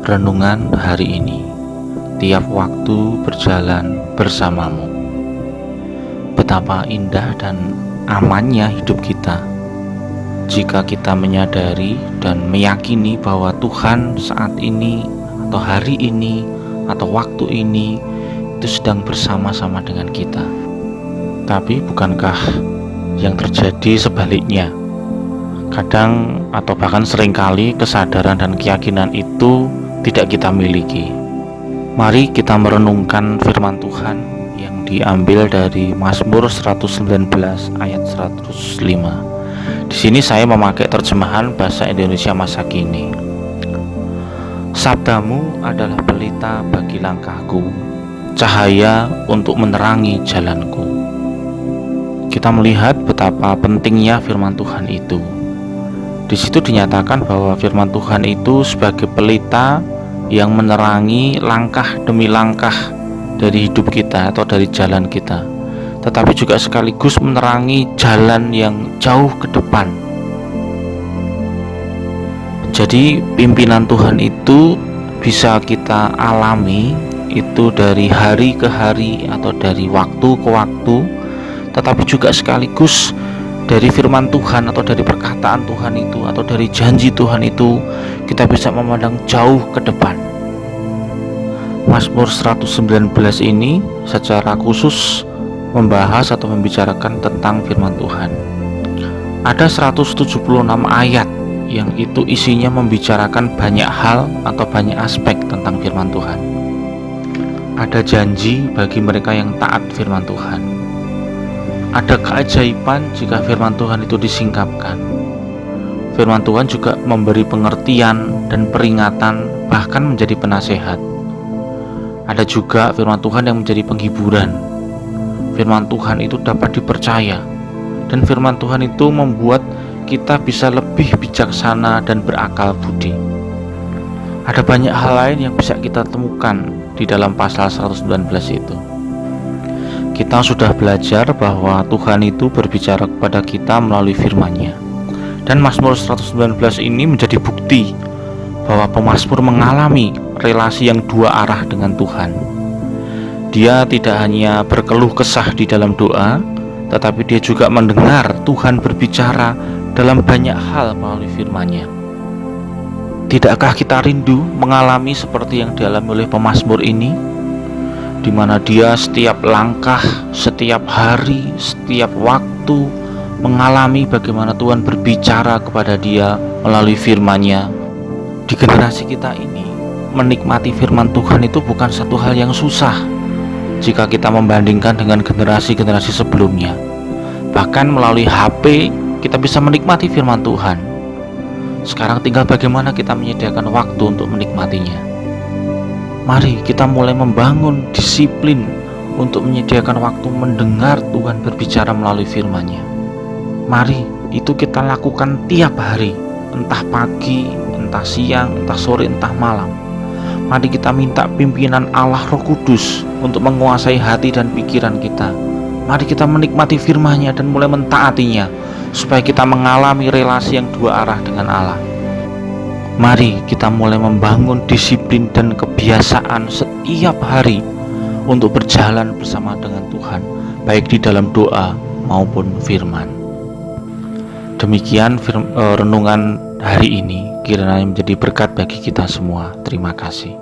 Renungan hari ini, tiap waktu berjalan bersamamu. Betapa indah dan amannya hidup kita jika kita menyadari dan meyakini bahwa Tuhan saat ini atau hari ini atau waktu ini itu sedang bersama-sama dengan kita. Tapi bukankah yang terjadi sebaliknya? Kadang atau bahkan seringkali kesadaran dan keyakinan itu tidak kita miliki. Mari kita merenungkan firman Tuhan yang diambil dari Mazmur 119 ayat 105. Di sini saya memakai terjemahan bahasa Indonesia masa kini. Sabdamu adalah pelita bagi langkahku, cahaya untuk menerangi jalanku. Kita melihat betapa pentingnya firman Tuhan itu. Di situ dinyatakan bahwa firman Tuhan itu sebagai pelita yang menerangi langkah demi langkah dari hidup kita atau dari jalan kita, tetapi juga sekaligus menerangi jalan yang jauh ke depan. Jadi pimpinan Tuhan itu bisa kita alami itu dari hari ke hari atau dari waktu ke waktu, tetapi juga sekaligus dari firman Tuhan atau dari perkataan Tuhan itu atau dari janji Tuhan itu kita bisa memandang jauh ke depan. Mazmur 119 ini secara khusus membahas atau membicarakan tentang firman Tuhan. Ada 176 ayat yang itu isinya membicarakan banyak hal atau banyak aspek tentang firman Tuhan. Ada janji bagi mereka yang taat firman Tuhan. Ada keajaiban jika firman Tuhan itu disingkapkan. Firman Tuhan juga memberi pengertian dan peringatan, bahkan menjadi penasehat. Ada juga firman Tuhan yang menjadi penghiburan. Firman Tuhan itu dapat dipercaya, dan firman Tuhan itu membuat kita bisa lebih bijaksana dan berakal budi. Ada banyak hal lain yang bisa kita temukan di dalam pasal 119 itu. Kita sudah belajar bahwa Tuhan itu berbicara kepada kita melalui firman-Nya. Dan Mazmur 119 ini menjadi bukti bahwa pemazmur mengalami relasi yang dua arah dengan Tuhan. Dia tidak hanya berkeluh kesah di dalam doa, tetapi dia juga mendengar Tuhan berbicara dalam banyak hal melalui firman-Nya. Tidakkah kita rindu mengalami seperti yang dialami oleh pemazmur ini? Di mana dia setiap langkah, setiap hari, setiap waktu mengalami bagaimana Tuhan berbicara kepada dia melalui firman-Nya. Di generasi kita ini, menikmati firman Tuhan itu bukan satu hal yang susah jika kita membandingkan dengan generasi-generasi sebelumnya. Bahkan melalui HP kita bisa menikmati firman Tuhan. Sekarang tinggal bagaimana kita menyediakan waktu untuk menikmatinya. Mari kita mulai membangun disiplin untuk menyediakan waktu mendengar Tuhan berbicara melalui firman-Nya. Mari itu kita lakukan tiap hari, entah pagi, entah siang, entah sore, entah malam. Mari kita minta pimpinan Allah Roh Kudus untuk menguasai hati dan pikiran kita. Mari kita menikmati firman-Nya dan mulai mentaatinya, supaya kita mengalami relasi yang dua arah dengan Allah. Mari kita mulai membangun disiplin dan kebiasaan setiap hari untuk berjalan bersama dengan Tuhan, baik di dalam doa maupun firman. Demikian renungan hari ini, kiranya menjadi berkat bagi kita semua. Terima kasih.